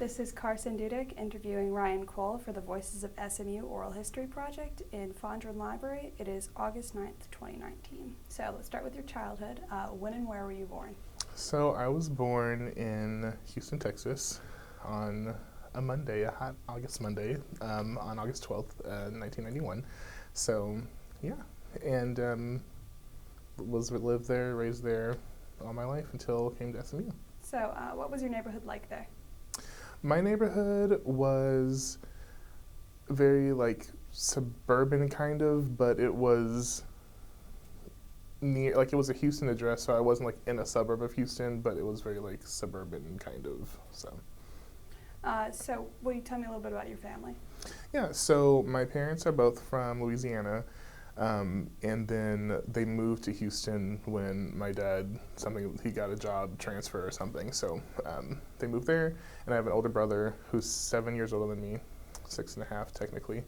This is Carson Dudick interviewing Ryan Cole for the Voices of SMU Oral History Project in Fondren Library. It is August 9th, 2019. So let's start with your childhood. When and where were you born? So I was born in Houston, Texas on a Monday, a hot August Monday, on August 12th, 1991. So, yeah, and lived there, raised there all my life until I came to SMU. So what was your neighborhood like there? My neighborhood was very suburban kind of, but it was near, it was a Houston address, so I wasn't in a suburb of Houston, but it was very suburban kind of, so. So will you tell me a little bit about your family? Yeah, so my parents are both from Louisiana, and then they moved to Houston when my dad, he got a job transfer or something, so they moved there, and I have an older brother who's 7 years older than me, 6.5 technically,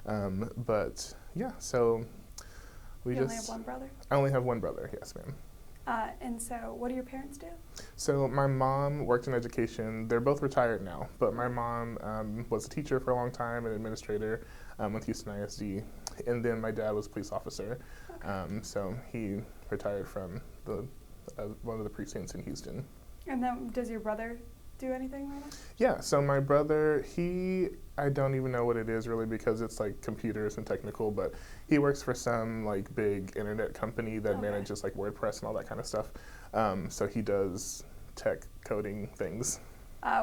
but yeah, so You only have one brother? I only have one brother, yes ma'am. And so what do your parents do? So my mom worked in education. They're both retired now, but my mom was a teacher for a long time, an administrator with Houston ISD, and then my dad was a police officer. Okay. So he retired from one of the precincts in Houston. And then does your brother do anything right now? Yeah, so my brother, I don't even know what it is really because it's computers and technical, but he works for some big internet company that manages WordPress and all that kind of stuff. So he does tech coding things.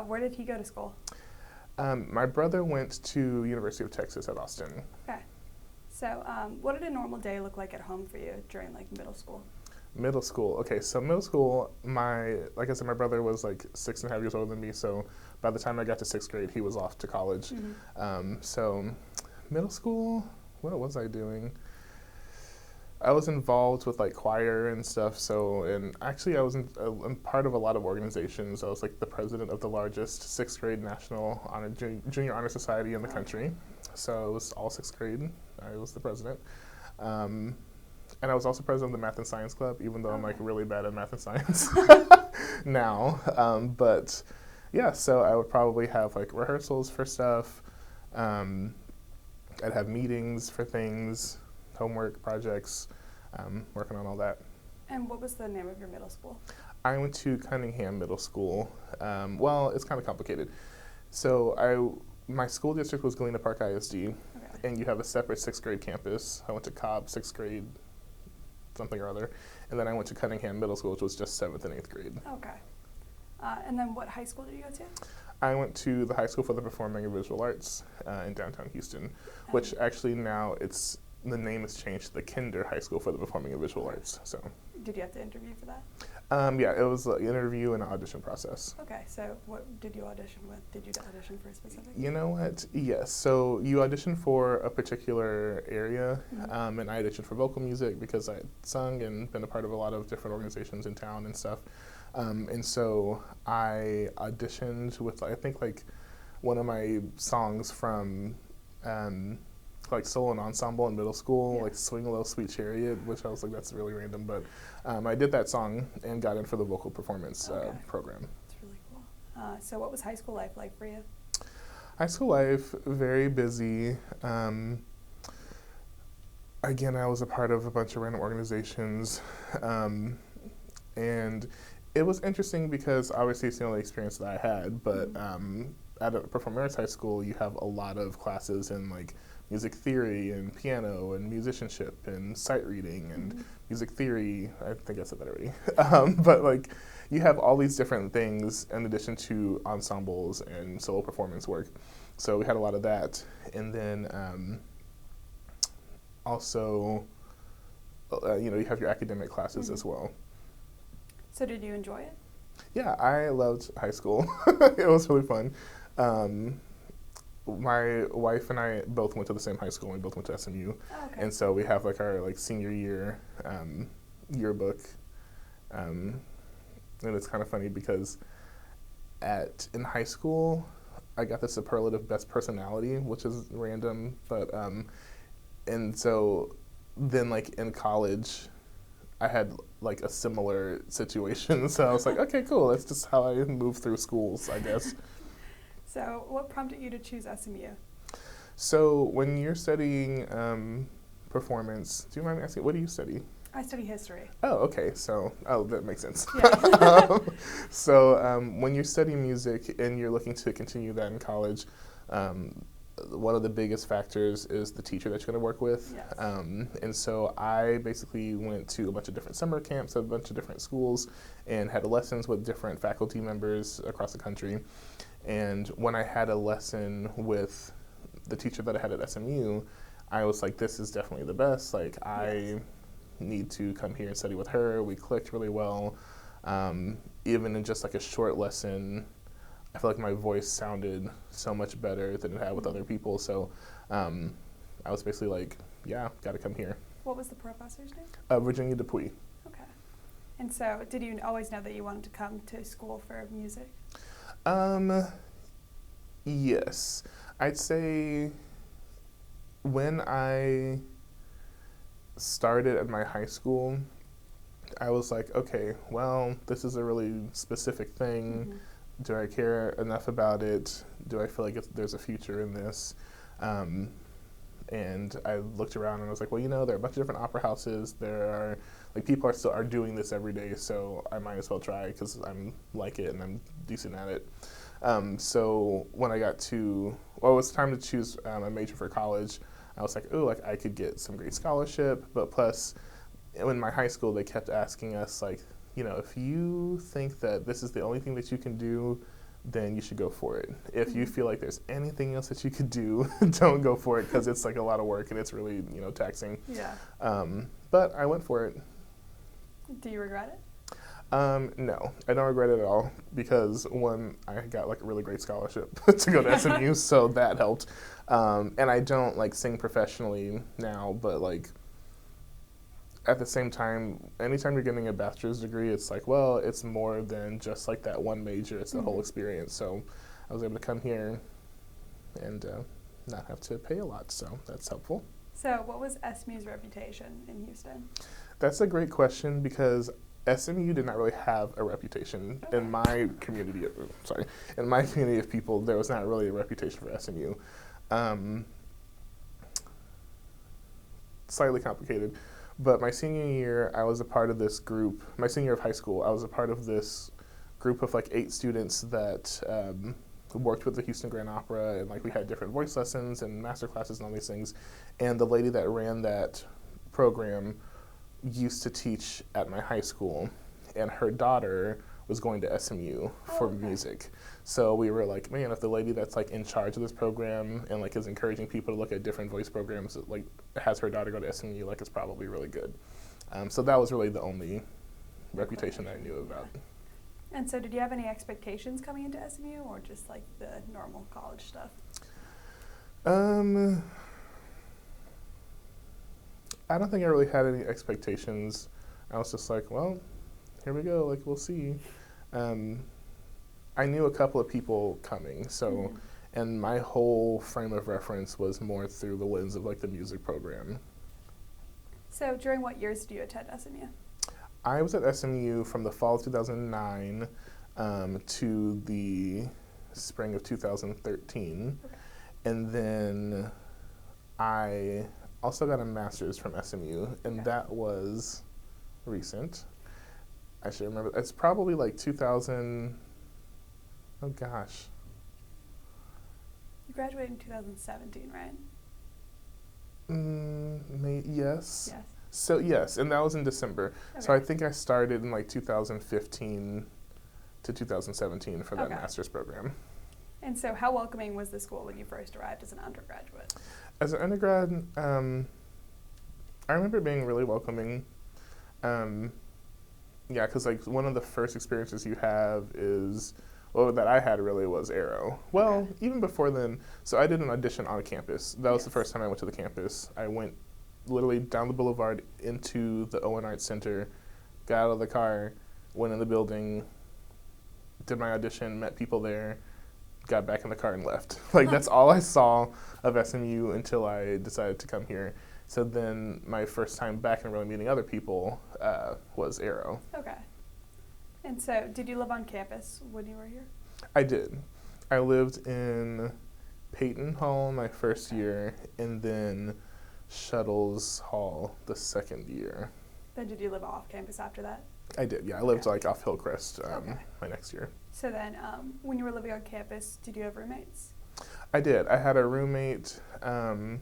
Where did he go to school? My brother went to University of Texas at Austin. Okay. So what did a normal day look like at home for you during middle school? Middle school. Okay, so middle school, like I said, my brother was 6.5 years older than me, so by the time I got to 6th grade, he was off to college. Mm-hmm. So middle school, what was I doing? I was involved with choir and stuff, and actually I was in part of a lot of organizations. I was the president of the largest 6th grade national junior honor society in the country. So it was all 6th grade. I was the president. And I was also president of the Math and Science Club, even though I'm really bad at math and science now. But yeah, so I would probably have rehearsals for stuff. I'd have meetings for things, homework, projects, working on all that. And what was the name of your middle school? I went to Cunningham Middle School. Well, it's kind of complicated. So my school district was Galena Park ISD, and you have a separate 6th grade campus. I went to Cobb 6th grade, something or other, and then I went to Cunningham Middle School, which was just 7th and 8th grade. Okay. And then what high school did you go to? I went to the High School for the Performing and Visual Arts in downtown Houston, which actually now the name has changed to the Kinder High School for the Performing and Visual Arts. So. Did you have to interview for that? Yeah, it was an interview and an audition process. Okay, so what did you audition with? Did you audition for a specific? You know what? Yes. So you audition for a particular area, and I auditioned for vocal music because I had sung and been a part of a lot of different organizations in town and stuff. And so I auditioned with, I think, one of my songs from solo and ensemble in middle school, Swing a Little Sweet Chariot, which I was that's really random, but I did that song and got in for the vocal performance program. That's really cool. So what was high school life like for you? High school life, very busy. Again, I was a part of a bunch of random organizations, and it was interesting because obviously it's the only experience that I had, but at a performing arts high school, you have a lot of classes in music theory and piano and musicianship and sight reading and music theory. I think I said that already. But you have all these different things in addition to ensembles and solo performance work. So we had a lot of that. And then also, you have your academic classes as well. So did you enjoy it? Yeah, I loved high school. It was really fun. My wife and I both went to the same high school. We both went to SMU, and so we have our senior year yearbook, and it's kind of funny because in high school I got the superlative best personality, which is random, but and so then in college I had a similar situation, so I was okay, cool. That's just how I move through schools, I guess. So what prompted you to choose SMU? So when you're studying performance, do you mind me asking, what do you study? I study history. Oh, okay. So, that makes sense. Yeah. When you're studying music and you're looking to continue that in college, one of the biggest factors is the teacher that you're going to work with. Yes. And so I basically went to a bunch of different summer camps at a bunch of different schools and had lessons with different faculty members across the country. And when I had a lesson with the teacher that I had at SMU, I was like, this is definitely the best. Like, I need to come here and study with her. We clicked really well. Even in just like a short lesson, I feel like my voice sounded so much better than it had with other people. So I was basically like, yeah, got to come here. What was the professor's name? Virginia Dupuy. Okay. And so did you always know that you wanted to come to school for music? Yes. I'd say when I started at my high school, I was like, okay, well, this is a really specific thing. Mm-hmm. Do I care enough about it? Do I feel like there's a future in this? And I looked around and I was like, well, there are a bunch of different opera houses. There are, like, people are doing this every day, so I might as well try because I'm like it and I'm decent at it. So when it was time to choose a major for college, I was like, oh, like I could get some great scholarship, but plus, in my high school, they kept asking us, like, if you think that this is the only thing that you can do, then you should go for it. If you feel like there's anything else that you could do, don't go for it because it's like a lot of work and it's really, taxing. Yeah. But I went for it. Do you regret it? No, I don't regret it at all because one, I got like a really great scholarship to go to SMU, so that helped. And I don't like sing professionally now, but like at the same time, anytime you're getting a bachelor's degree, it's like, well, it's more than just like that one major, it's the whole experience. So I was able to come here and not have to pay a lot, so that's helpful. So what was SMU's reputation in Houston? That's a great question because SMU did not really have a reputation in my community. In my community of people, there was not really a reputation for SMU. Slightly complicated, but my senior year, I was a part of this group. My senior year of high school, I was a part of this group of like 8 students that worked with the Houston Grand Opera, and like we had different voice lessons and master classes and all these things. And the lady that ran that program used to teach at my high school, and her daughter was going to SMU for music. So we were like, man, if the lady that's like in charge of this program and like is encouraging people to look at different voice programs, like has her daughter go to SMU, like it's probably really good. So that was really the only reputation that I knew about. And so did you have any expectations coming into SMU or just like the normal college stuff? I don't think I really had any expectations. I was just like, well, here we go, like we'll see. I knew a couple of people coming, so, and my whole frame of reference was more through the lens of like the music program. So during what years did you attend SMU? I was at SMU from the fall of 2009 to the spring of 2013. Okay. And then I also got a master's from SMU, and that was recent. I should remember. It's probably like 2000. Oh gosh. You graduated in 2017, right? Yes. Yes. So yes, and that was in December. Okay. So I think I started in like 2015 to 2017 for that master's program. And so how welcoming was the school when you first arrived as an undergraduate? As an undergrad, I remember it being really welcoming. Yeah, because like one of the first experiences you have is, well, that I had really was Aero. Well, even before then, so I did an audition on campus. That was the first time I went to the campus. I went literally down the boulevard into the Owen Arts Center, got out of the car, went in the building, did my audition, met people there, got back in the car and left. Like that's all I saw of SMU until I decided to come here. So then my first time back and really meeting other people was Aero. Okay. And so did you live on campus when you were here? I did. I lived in Peyton Hall my first year, and then Shuttles Hall the second year. Then did you live off campus after that? I did, yeah. I lived like off Hillcrest my next year. So then when you were living on campus, did you have roommates? I did. I had a roommate. I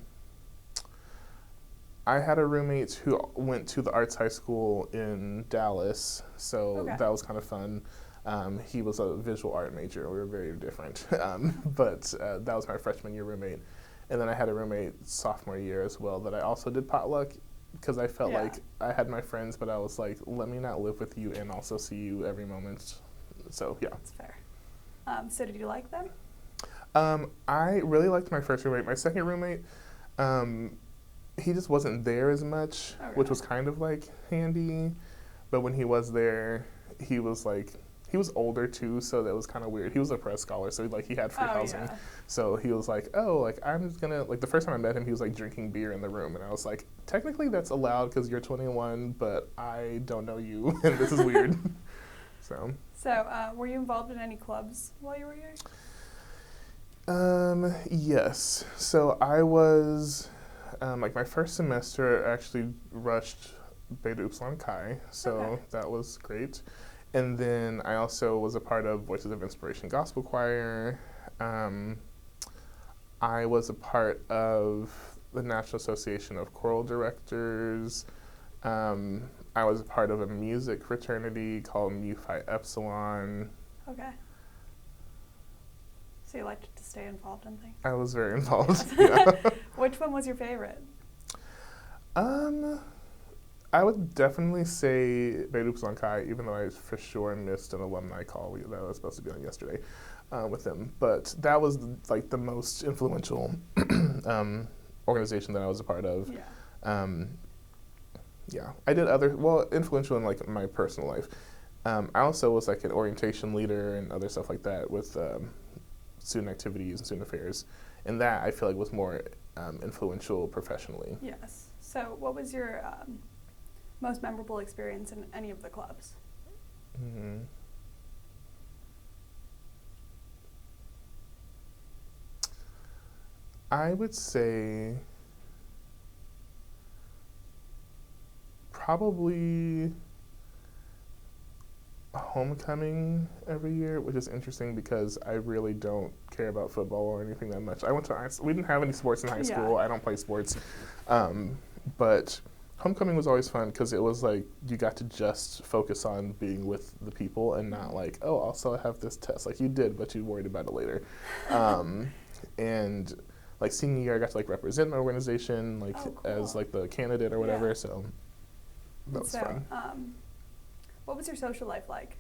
had a roommate who went to the arts high school in Dallas, so that was kind of fun. He was a visual art major. We were very different, but that was my freshman year roommate. And then I had a roommate sophomore year as well that I also did potluck because I felt like I had my friends, but I was like, let me not live with you and also see you every moment. So, yeah. That's fair. So did you like them? I really liked my first roommate. My second roommate, he just wasn't there as much, which was kind of like handy. But when he was there, he was older too, so that was kind of weird. He was a press scholar, so he had free housing. Yeah. So he was like, I'm just gonna, the first time I met him, he was drinking beer in the room, and I was like, technically that's allowed because you're 21, but I don't know you, and this is weird. So were you involved in any clubs while you were here? Yes. So I was, my first semester I actually rushed Beta Upsilon Chi, so that was great. And then I also was a part of Voices of Inspiration Gospel Choir. I was a part of the National Association of Choral Directors. I was a part of a music fraternity called Mu Phi Epsilon. Okay. So you liked to stay involved in things? I was very involved, yeah. Which one was your favorite? I would definitely say Beta Upsilon Chi, even though I for sure missed an alumni call that I was supposed to be on yesterday with them. But that was the most influential organization that I was a part of. Yeah. I did influential in my personal life. I also was an orientation leader and other stuff like that with student activities and student affairs. And that I feel was more influential professionally. Yes. So what was your most memorable experience in any of the clubs? I would say probably homecoming every year, which is interesting because I really don't care about football or anything that much. We didn't have any sports in high school. I don't play sports. But homecoming was always fun because it was you got to just focus on being with the people and not also I have this test. You did, but you worried about it later. And senior year, I got to represent my organization as the candidate or whatever. So that was fun. What was your social life like?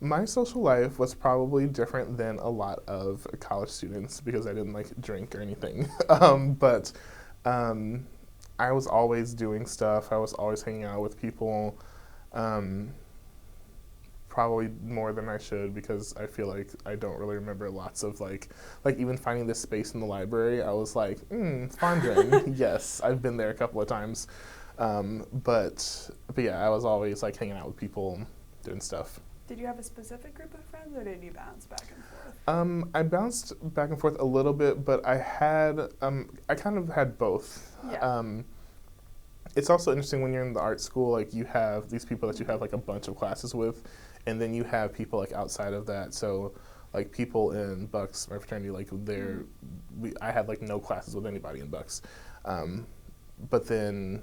My social life was probably different than a lot of college students because I didn't drink or anything. But I was always doing stuff. I was always hanging out with people, probably more than I should because I feel I don't really remember lots of even finding this space in the library. I was Fondren, yes, I've been there a couple of times. But yeah, I was always hanging out with people, doing stuff. Did you have a specific group of friends, or did you bounce back and forth? I bounced back and forth a little bit, but I kind of had both. Yeah. It's also interesting when you're in the art school, you have these people that you have a bunch of classes with, and then you have people outside of that. So people in Bucks, my fraternity, I had no classes with anybody in Bucks. But then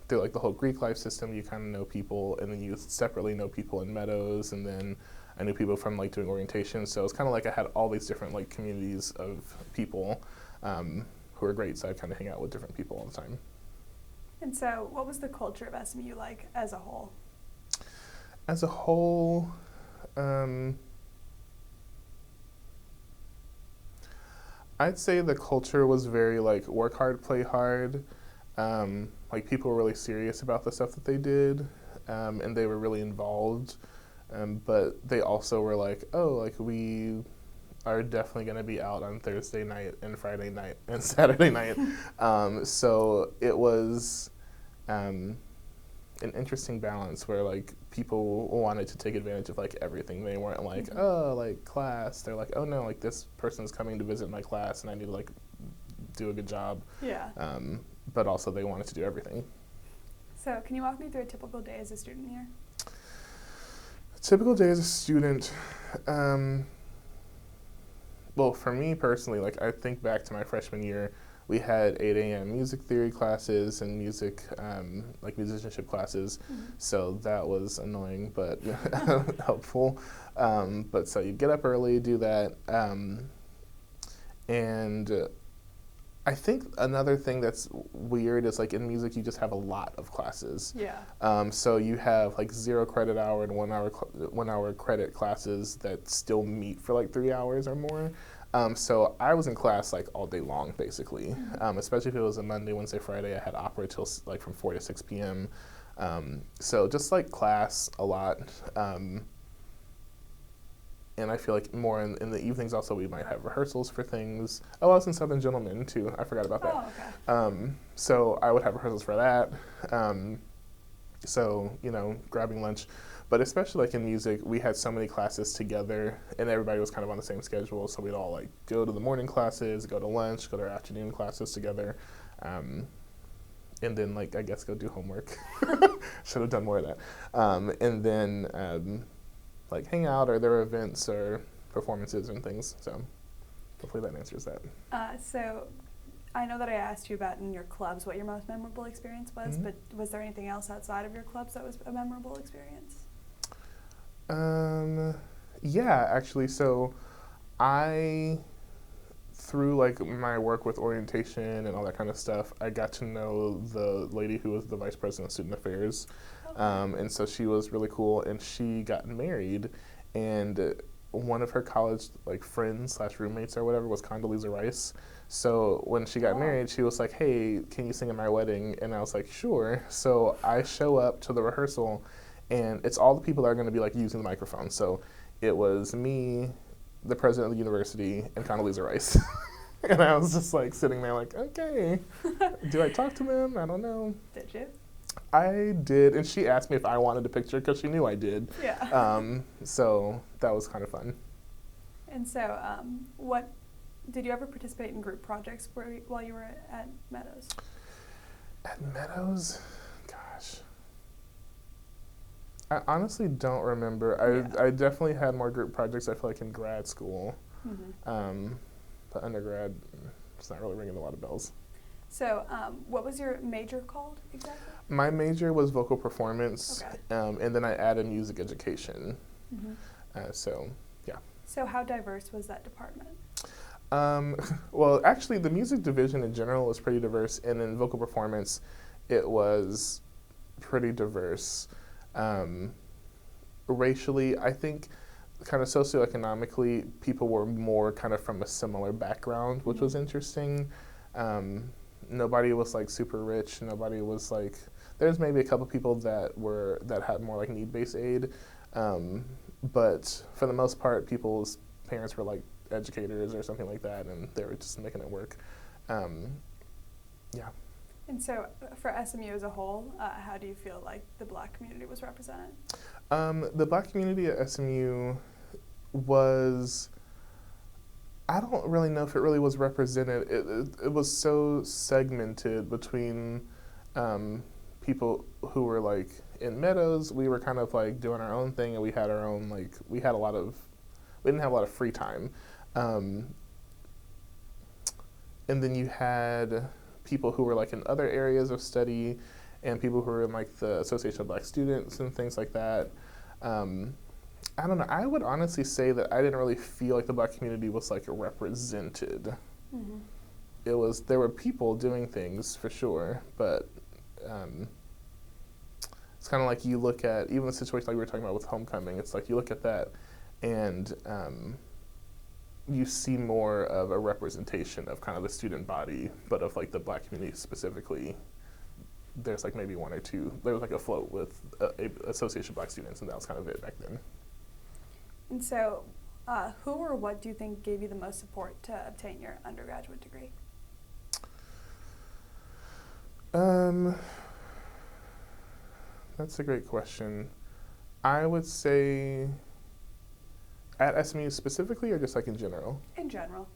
through the whole Greek life system, you kind of know people, and then you separately know people in Meadows, and then I knew people from doing orientation. So it's kind of I had all these different communities of people who were great. So I kind of hang out with different people all the time. And so, what was the culture of SMU like as a whole? As a whole, I'd say the culture was very work hard, play hard. People were really serious about the stuff that they did, and they were really involved. But they also were we are definitely going to be out on Thursday night and Friday night and Saturday night. So it was an interesting balance where people wanted to take advantage of like everything. They weren't like, Mm-hmm. oh, like class. They're like, oh no, like this person's coming to visit my class and I need to like do a good job. Yeah. But also they wanted to do everything. So can you walk me through a typical day as a student here? A typical day as a student, well, for me personally, like I think back to my freshman year, we had 8 a.m. music theory classes and music, like musicianship classes. Mm-hmm. So that was annoying, but helpful. But so you get up early, do that. And I think another thing that's weird is like in music, you just have a lot of classes. Yeah. So you have like 0 credit hour and 1 hour 1 hour credit classes that still meet for like 3 hours or more. So I was in class like all day long, basically. Mm-hmm. Especially if it was a Monday, Wednesday, Friday. I had opera till like from 4 to 6 p.m. So just like class a lot. And I feel like more in the evenings also we might have rehearsals for things. Oh, I was in Southern Gentlemen too. I forgot about that. Oh, okay. So I would have rehearsals for that. So, you know, grabbing lunch. But especially like in music, we had so many classes together and everybody was kind of on the same schedule. So we'd all like go to the morning classes, go to lunch, go to our afternoon classes together. And then like, I guess go do homework. Should have done more of that. And then like hang out, or there were events or performances and things. So hopefully that answers that. So I know that I asked you about in your clubs what your most memorable experience was, Mm-hmm. but was there anything else outside of your clubs that was a memorable experience? Yeah, actually, so through like my work with orientation and all that kind of stuff, I got to know the lady who was the vice president of student affairs. Okay. And so she was really cool, and she got married, and one of her college like friends / roommates or whatever was Condoleezza Rice. So when she got Oh. married, she was like, hey, can you sing at my wedding? And I was like, sure. So I show up to the rehearsal, and it's all the people that are going to be like using the microphone. So it was me, the president of the university, and Condoleezza Rice. And I was just like sitting there like, okay, do I talk to them? I don't know. Did you? I did, and she asked me if I wanted a picture because she knew I did. Yeah. So that was kind of fun. And so, what did you ever participate in group projects while you were at Meadows? At Meadows, gosh, I honestly don't remember. I definitely had more group projects. I feel like in grad school, Mm-hmm. but undergrad, it's not really ringing a lot of bells. So, what was your major called exactly? My major was vocal performance, Okay. and then I added music education. Mm-hmm. So, yeah. So, how diverse was that department? Well, actually, the music division in general was pretty diverse, and in vocal performance, it was pretty diverse. Racially, I think, kind of socioeconomically, people were more kind of from a similar background, which was interesting. Nobody was like super rich. Nobody was like. There's maybe a couple people that had more like need-based aid, but for the most part, people's parents were like educators or something like that, and they were just making it work. Yeah. And so, for SMU as a whole, how do you feel like the Black community was represented? The Black community at SMU was. I don't really know if it really was represented. It was so segmented between people who were like in Meadows. We were kind of like doing our own thing, and we had our own like we didn't have a lot of free time. And then you had people who were like in other areas of study, and people who were in like the Association of Black Students and things like that. I don't know. I would honestly say that I didn't really feel like the Black community was like represented. Mm-hmm. There were people doing things for sure, but it's kind of like you look at even the situation like we were talking about with homecoming. It's like you look at that, and you see more of a representation of kind of the student body, but of like the Black community specifically. There's like maybe one or two. There was like a float with a Association of Black Students, and that was kind of it back then. And so, who or what do you think gave you the most support to obtain your undergraduate degree? That's a great question. I would say at SMU specifically, or just like in general? In general.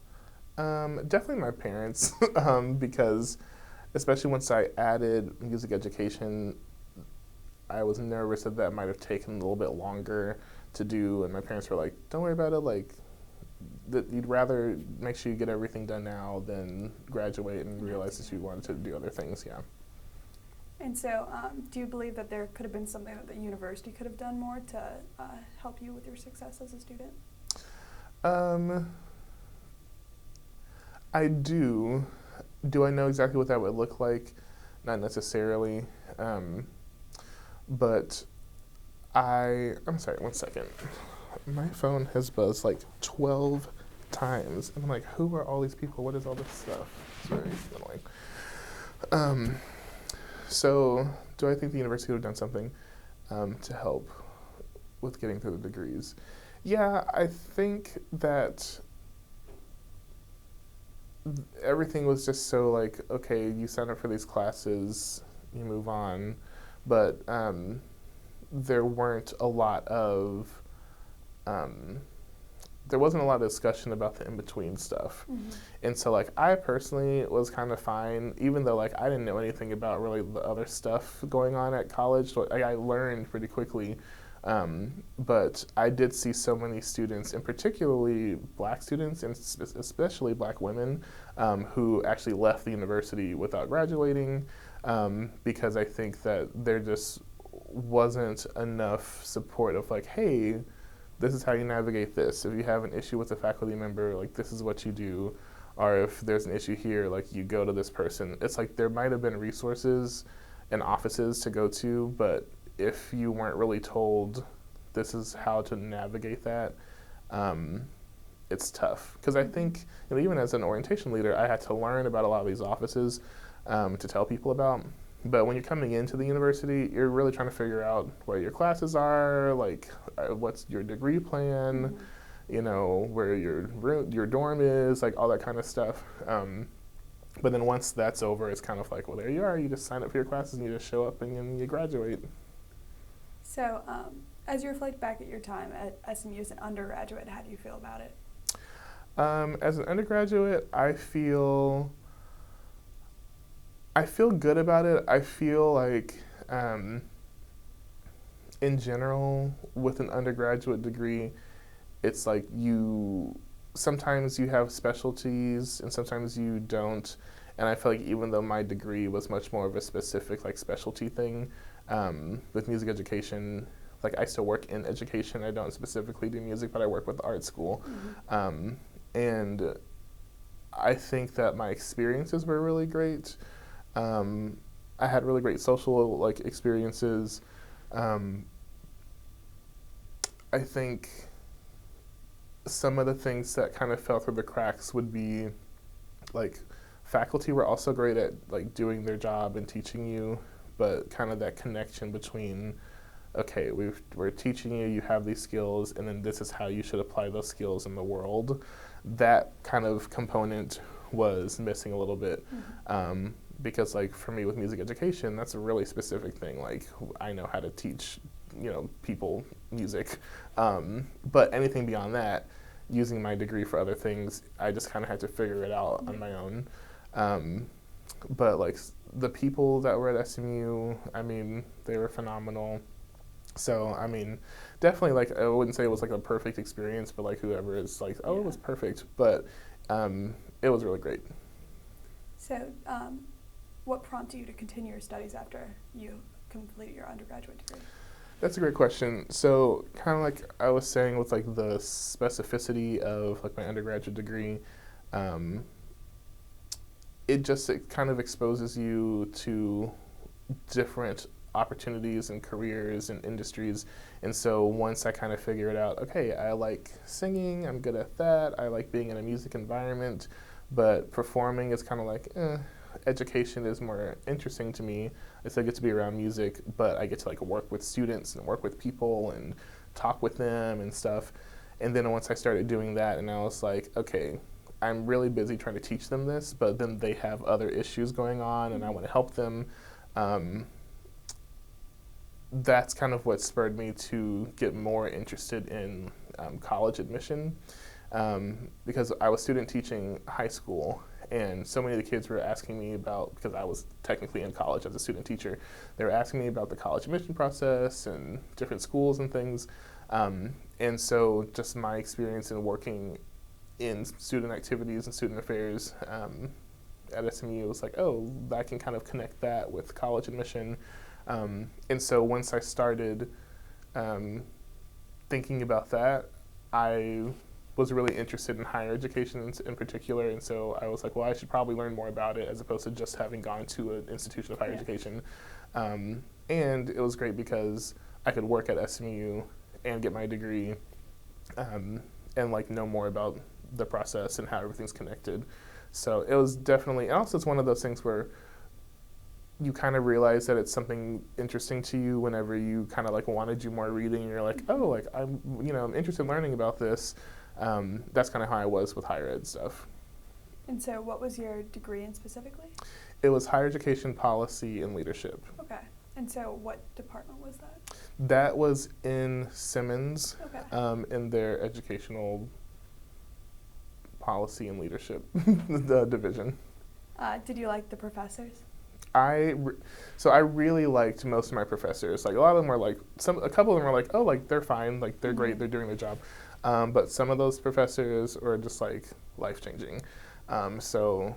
Definitely my parents, because especially once I added music education, I was nervous that might have taken a little bit longer to do, and my parents were like, "Don't worry about it. Like, that you'd rather make sure you get everything done now than graduate and realize that you wanted to do other things." Yeah. And so, do you believe that there could have been something that the university could have done more to help you with your success as a student? I do. Do I know exactly what that would look like? Not necessarily. But I'm sorry, one second. My phone has buzzed like 12 times. And I'm like, who are all these people? What is all this stuff? It's very annoying. So, do I think the university would have done something to help with getting through the degrees? Yeah, I think that everything was just so like, okay, you sign up for these classes, you move on, but there weren't a lot of, there wasn't a lot of discussion about the in-between stuff. Mm-hmm. And so like I personally was kind of fine, even though like I didn't know anything about really the other stuff going on at college. So I learned pretty quickly. But I did see so many students, and particularly black students, and especially black women, who actually left the university without graduating, because I think that there just wasn't enough support of like, hey, this is how you navigate this. If you have an issue with a faculty member, like this is what you do. Or if there's an issue here, like you go to this person. It's like there might have been resources and offices to go to, but if you weren't really told this is how to navigate that, it's tough. Because I think, even as an orientation leader, I had to learn about a lot of these offices to tell people about. But when you're coming into the university, you're really trying to figure out what your classes are, like what's your degree plan, where your dorm is, like all that kind of stuff. But then once that's over, it's kind of like, well, there you are. You just sign up for your classes and you just show up and you graduate. So, as you reflect back at your time at SMU as an undergraduate, how do you feel about it? As an undergraduate, I feel good about it. I feel like, in general, with an undergraduate degree, it's like sometimes you have specialties and sometimes you don't. And I feel like even though my degree was much more of a specific like specialty thing, with music education, like I still work in education. I don't specifically do music, but I work with the art school. Mm-hmm. And I think that my experiences were really great. I had really great social like experiences. I think some of the things that kind of fell through the cracks would be like faculty were also great at like doing their job and teaching you, but kind of that connection between, okay, we're teaching you, you have these skills, and then this is how you should apply those skills in the world. That kind of component was missing a little bit. Mm-hmm. Because like for me with music education, that's a really specific thing. Like I know how to teach, people music. But anything beyond that, using my degree for other things, I just kind of had to figure it out on my own. But like the people that were at SMU, they were phenomenal. So, definitely like, I wouldn't say it was like a perfect experience, but like whoever is like, oh, it was perfect. But it was really great. So, what prompted you to continue your studies after you completed your undergraduate degree? That's a great question. So kind of like I was saying with like the specificity of like my undergraduate degree, it kind of exposes you to different opportunities and careers and industries. And so once I kind of figured out, okay, I like singing, I'm good at that, I like being in a music environment, but performing is kind of like, education is more interesting to me. I still get to be around music, but I get to like work with students and work with people and talk with them and stuff. And then once I started doing that, and I was like, okay, I'm really busy trying to teach them this, but then they have other issues going on and I want to help them. that's kind of what spurred me to get more interested in college admission, because I was student teaching high school, and so many of the kids were asking me about, because I was technically in college as a student teacher, they were asking me about the college admission process and different schools and things. And so just my experience in working in student activities and student affairs at SMU was like, oh, I can kind of connect that with college admission. And so once I started thinking about that, I was really interested in higher education in particular, and so I was like, well, I should probably learn more about it as opposed to just having gone to an institution of higher education. And it was great because I could work at SMU and get my degree and like know more about the process and how everything's connected. So it was definitely, and also it's one of those things where you kind of realize that it's something interesting to you whenever you kind of like want to do more reading, and you're like, oh, like I'm interested in learning about this. That's kind of how I was with higher ed stuff. And so what was your degree in specifically? It was higher education policy and leadership. Okay. And so what department was that? That was in Simmons, okay. In their educational policy and leadership the division. Did you like the professors? So I really liked most of my professors. Like a lot of them were like, a couple of them were like, oh, like they're fine, like they're great, they're doing their job. But some of those professors were just like life-changing. So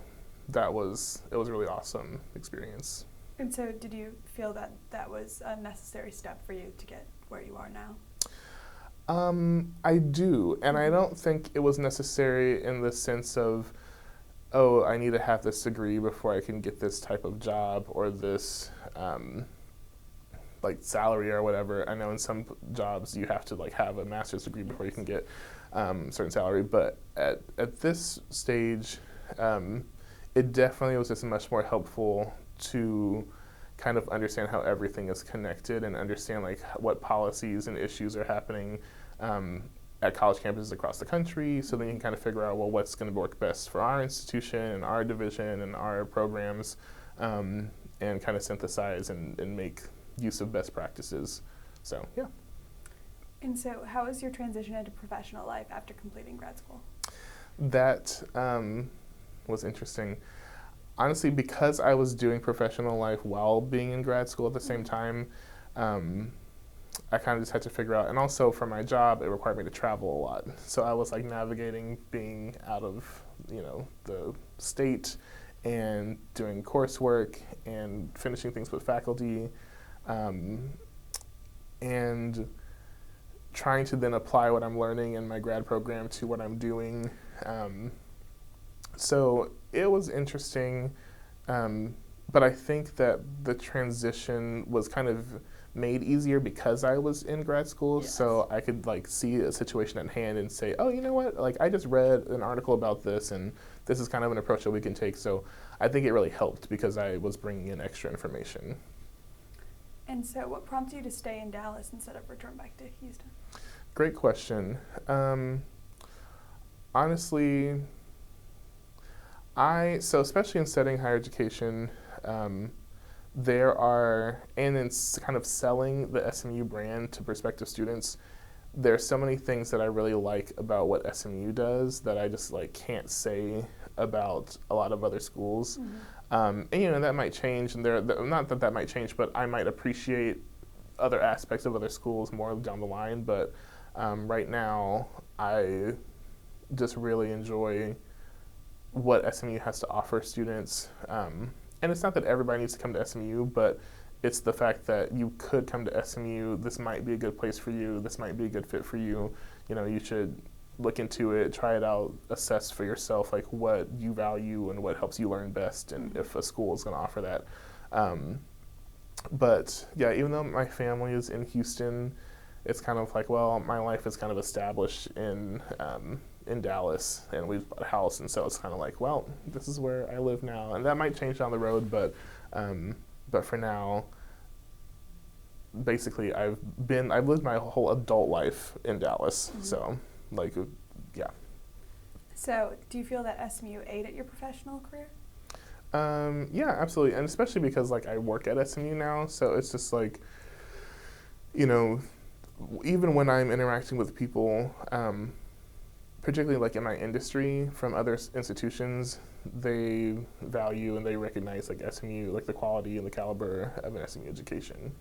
it was a really awesome experience. And so did you feel that that was a necessary step for you to get where you are now? I do, and I don't think it was necessary in the sense of, oh, I need to have this degree before I can get this type of job or this like salary or whatever. I know in some jobs you have to like have a master's degree before you can get certain salary, but at this stage, it definitely was just much more helpful to kind of understand how everything is connected and understand like what policies and issues are happening at college campuses across the country, so then you can kind of figure out, well, what's going to work best for our institution and our division and our programs, and kind of synthesize and make use of best practices. So, yeah. And so how was your transition into professional life after completing grad school? That was interesting. Honestly, because I was doing professional life while being in grad school at the same time, I kind of just had to figure out, and also for my job, it required me to travel a lot. So I was like navigating being out of, the state and doing coursework and finishing things with faculty, and trying to then apply what I'm learning in my grad program to what I'm doing. So it was interesting, but I think that the transition was kind of made easier because I was in grad school. Yes. So I could like see a situation at hand and say, oh, you know what, like I just read an article about this and this is kind of an approach that we can take. So I think it really helped because I was bringing in extra information. And so what prompted you to stay in Dallas instead of return back to Houston? Great question. Honestly, so especially in studying higher education, there are, and in kind of selling the SMU brand to prospective students, there's so many things that I really like about what SMU does that I just like can't say about a lot of other schools. Mm-hmm. And that might change, and not that might change, but I might appreciate other aspects of other schools more down the line. But right now, I just really enjoy what SMU has to offer students. And it's not that everybody needs to come to SMU, but it's the fact that you could come to SMU. This might be a good place for you. This might be a good fit for you. You should look into it, try it out, assess for yourself like what you value and what helps you learn best, and if a school is going to offer that. But yeah, even though my family is in Houston, it's kind of like, well, my life is kind of established in Dallas, and we've bought a house, and so it's kind of like, well, this is where I live now, and that might change down the road, but for now, basically, I've lived my whole adult life in Dallas, so like, yeah. So, do you feel that SMU aided your professional career? Yeah, absolutely, and especially because like I work at SMU now, so it's just like, you know, even when I'm interacting with people, particularly like in my industry from other institutions, they value and they recognize like SMU, like the quality and the caliber of an SMU education.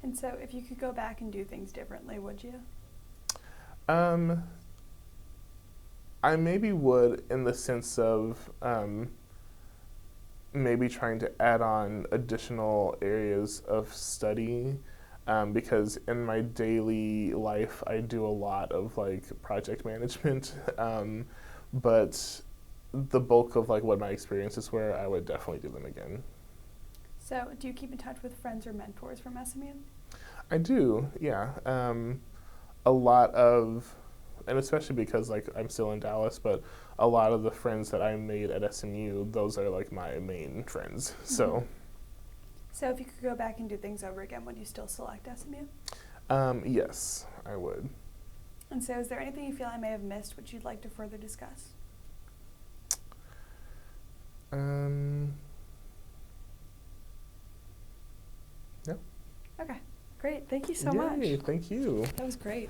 And so if you could go back and do things differently, would you? I maybe would, in the sense of maybe trying to add on additional areas of study, because in my daily life I do a lot of like project management, but the bulk of like what my experiences were, I would definitely do them again. So do you keep in touch with friends or mentors from SMU? I do, yeah. A lot of, and especially because like I'm still in Dallas, but a lot of the friends that I made at SMU, those are like my main friends. So, So if you could go back and do things over again, would you still select SMU? yes, I would. And so is there anything you feel I may have missed which you'd like to further discuss? No. Okay, great. Thank you so Yay, much. thank you. That was great.